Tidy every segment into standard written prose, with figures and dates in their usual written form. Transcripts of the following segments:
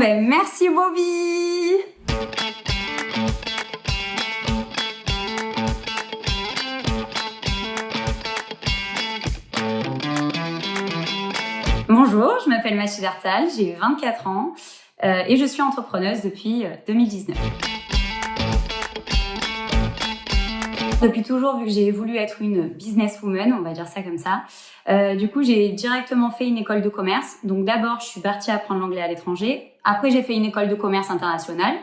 Merci Bobby. Bonjour, je m'appelle Mathilde Artal, j'ai 24 ans et je suis entrepreneuse depuis 2019. Depuis toujours, vu que j'ai voulu être une businesswoman, on va dire ça comme ça, du coup, j'ai directement fait une école de commerce. Donc d'abord, je suis partie apprendre l'anglais à l'étranger. Après, j'ai fait une école de commerce internationale,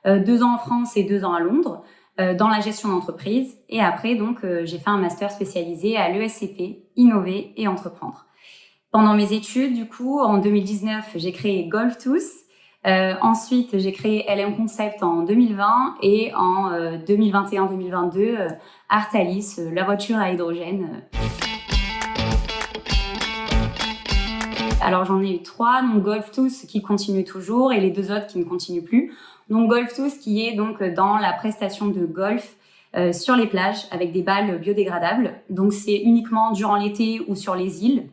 2 ans en France et 2 ans à Londres, dans la gestion d'entreprise. Et après, donc, j'ai fait un master spécialisé à l'ESCP, Innover et Entreprendre. Pendant mes études, du coup, en 2019, j'ai créé Golftooth. Ensuite, j'ai créé LM Concept en 2020 et en 2021-2022, Artalis, la voiture à hydrogène. Alors, j'en ai eu 3, donc Golftooth qui continue toujours et les 2 autres qui ne continuent plus. Donc, Golftooth qui est donc dans la prestation de golf sur les plages avec des balles biodégradables. Donc, c'est uniquement durant l'été ou sur les îles.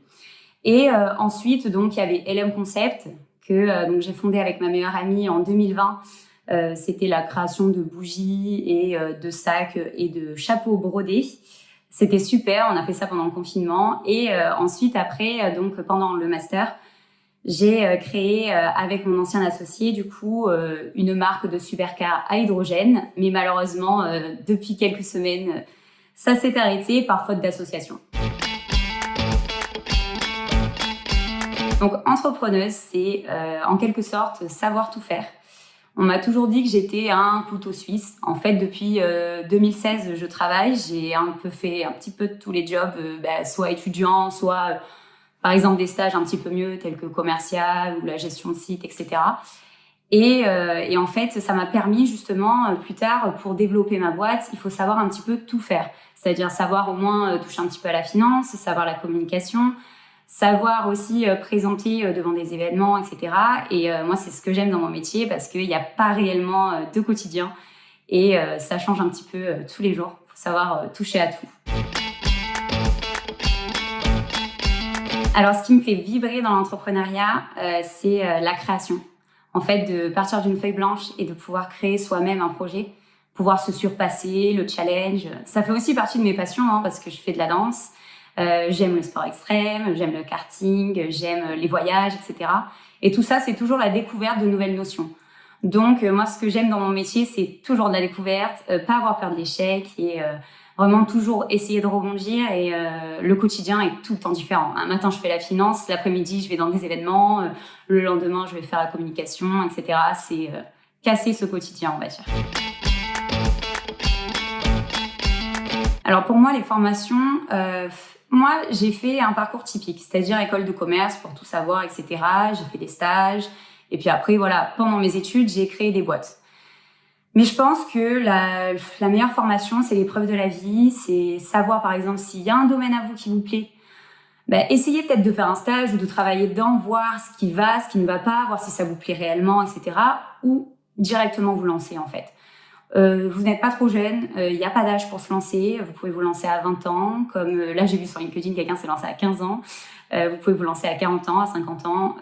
Et ensuite, donc, il y avait LM Concept que donc j'ai fondé avec ma meilleure amie en 2020. C'était la création de bougies et de sacs et de chapeaux brodés. C'était super, on a fait ça pendant le confinement. Et ensuite, après, donc pendant le master, j'ai créé avec mon ancien associé, du coup, une marque de supercar à hydrogène. Mais malheureusement, depuis quelques semaines, ça s'est arrêté par faute d'association. Donc, entrepreneuse, c'est en quelque sorte savoir tout faire. On m'a toujours dit que j'étais un couteau suisse. En fait, depuis 2016, je travaille. J'ai fait un petit peu de tous les jobs, soit étudiant, soit par exemple des stages un petit peu mieux, tels que commercial ou la gestion de site, etc. Et en fait, ça m'a permis justement plus tard, pour développer ma boîte, il faut savoir un petit peu tout faire. C'est-à-dire savoir au moins toucher un petit peu à la finance, savoir la communication, savoir aussi présenter devant des événements, etc. Et moi, c'est ce que j'aime dans mon métier parce qu'il n'y a pas réellement de quotidien et ça change un petit peu tous les jours. Il faut savoir toucher à tout. Alors, ce qui me fait vibrer dans l'entrepreneuriat, c'est la création. En fait, de partir d'une feuille blanche et de pouvoir créer soi-même un projet, pouvoir se surpasser, le challenge. Ça fait aussi partie de mes passions parce que je fais de la danse. J'aime le sport extrême, j'aime le karting, j'aime les voyages, etc. Et tout ça, c'est toujours la découverte de nouvelles notions. Donc, moi, ce que j'aime dans mon métier, c'est toujours de la découverte, pas avoir peur de l'échec et vraiment toujours essayer de rebondir. Et le quotidien est tout le temps différent. Un matin, je fais la finance, l'après-midi, je vais dans des événements, le lendemain, je vais faire la communication, etc. C'est casser ce quotidien, on va dire. Alors, pour moi, les formations... Moi, j'ai fait un parcours typique, c'est-à-dire école de commerce pour tout savoir, etc. J'ai fait des stages. Et puis après, voilà, pendant mes études, j'ai créé des boîtes. Mais je pense que la meilleure formation, c'est l'épreuve de la vie. C'est savoir, par exemple, s'il y a un domaine à vous qui vous plaît, essayez peut-être de faire un stage ou de travailler dedans, voir ce qui va, ce qui ne va pas, voir si ça vous plaît réellement, etc. Ou directement vous lancer, en fait. Vous n'êtes pas trop jeune, il n'y a pas d'âge pour se lancer, vous pouvez vous lancer à 20 ans, comme là j'ai vu sur LinkedIn, quelqu'un s'est lancé à 15 ans, vous pouvez vous lancer à 40 ans, à 50 ans,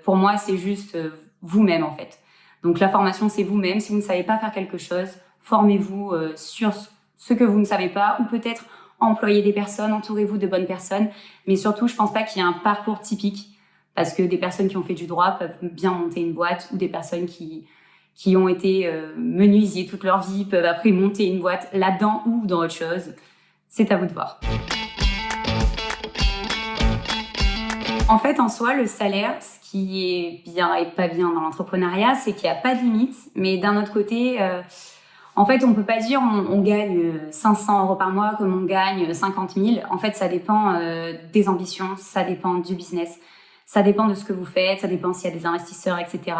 pour moi c'est juste vous-même en fait. Donc la formation c'est vous-même, si vous ne savez pas faire quelque chose, formez-vous sur ce que vous ne savez pas, ou peut-être employez des personnes, entourez-vous de bonnes personnes, mais surtout je pense pas qu'il y ait un parcours typique, parce que des personnes qui ont fait du droit peuvent bien monter une boîte, ou des personnes qui ont été menuisiers toute leur vie, peuvent après monter une boîte là-dedans ou dans autre chose. C'est à vous de voir. En fait, en soi, le salaire, ce qui est bien et pas bien dans l'entrepreneuriat, c'est qu'il n'y a pas de limite. Mais d'un autre côté, en fait, on peut pas dire on gagne 500 € par mois comme on gagne 50 000. En fait, ça dépend des ambitions, ça dépend du business, ça dépend de ce que vous faites, ça dépend s'il y a des investisseurs, etc.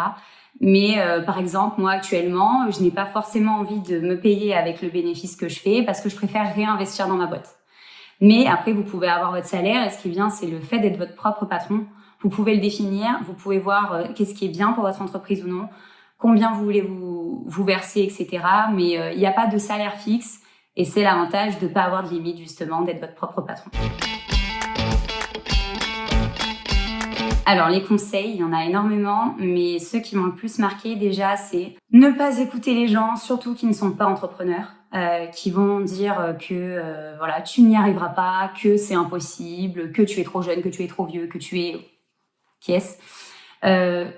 Mais par exemple, moi actuellement, je n'ai pas forcément envie de me payer avec le bénéfice que je fais parce que je préfère réinvestir dans ma boîte. Mais après, vous pouvez avoir votre salaire et ce qui est bien, c'est le fait d'être votre propre patron. Vous pouvez le définir, vous pouvez voir qu'est-ce qui est bien pour votre entreprise ou non, combien vous voulez vous verser, etc. Mais il n'y a pas de salaire fixe et c'est l'avantage de ne pas avoir de limite justement, d'être votre propre patron. Alors, les conseils, il y en a énormément, mais ceux qui m'ont le plus marqué déjà, c'est ne pas écouter les gens, surtout qui ne sont pas entrepreneurs, qui vont dire que voilà, tu n'y arriveras pas, que c'est impossible, que tu es trop jeune, que tu es trop vieux, que tu es... Qui est-ce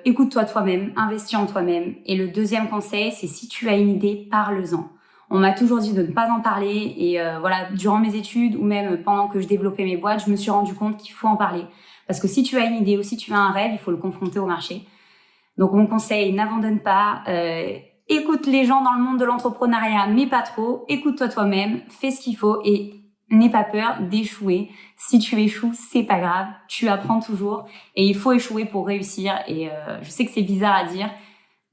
écoute-toi toi-même, investis en toi-même. Et le deuxième conseil, c'est si tu as une idée, parle-en. On m'a toujours dit de ne pas en parler et voilà, durant mes études ou même pendant que je développais mes boîtes, je me suis rendu compte qu'il faut en parler. Parce que si tu as une idée ou si tu as un rêve, il faut le confronter au marché. Donc mon conseil, n'abandonne pas, écoute les gens dans le monde de l'entrepreneuriat, mais pas trop, écoute-toi toi-même, fais ce qu'il faut et n'aie pas peur d'échouer. Si tu échoues, c'est pas grave, tu apprends toujours et il faut échouer pour réussir. Et je sais que c'est bizarre à dire,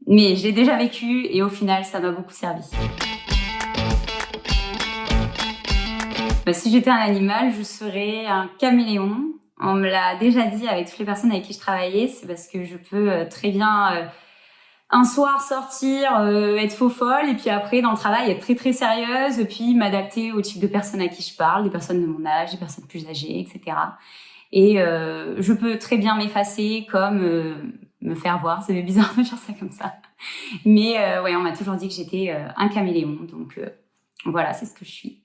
mais j'ai déjà vécu et au final, ça m'a beaucoup servi. Si j'étais un animal, je serais un caméléon. On me l'a déjà dit avec toutes les personnes avec qui je travaillais, c'est parce que je peux très bien un soir sortir, être faux folle, et puis après dans le travail être très très sérieuse, et puis m'adapter au type de personnes à qui je parle, des personnes de mon âge, des personnes plus âgées, etc. Et je peux très bien m'effacer comme me faire voir, c'est bizarre de dire ça comme ça. Mais ouais, on m'a toujours dit que j'étais un caméléon, donc voilà, c'est ce que je suis.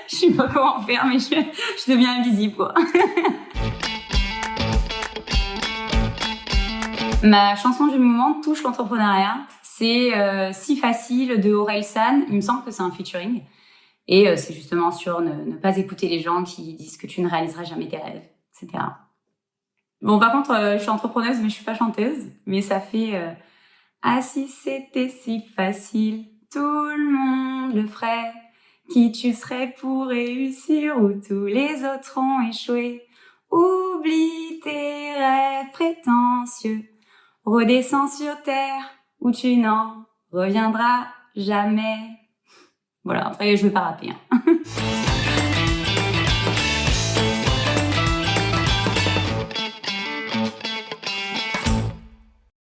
Je sais pas comment faire, mais je deviens invisible, quoi. Ma chanson du moment touche l'entrepreneuriat. C'est Si facile de Orelsan. Il me semble que c'est un featuring. Et c'est justement sur ne pas écouter les gens qui disent que tu ne réaliseras jamais tes rêves, etc. Bon, par contre, je suis entrepreneuse, mais je suis pas chanteuse. Mais ça fait Ah, si c'était si facile, tout le monde le ferait. Qui tu serais pour réussir où tous les autres ont échoué? Oublie tes rêves prétentieux, redescends sur terre où tu n'en reviendras jamais. Voilà, après je vais pas rapper.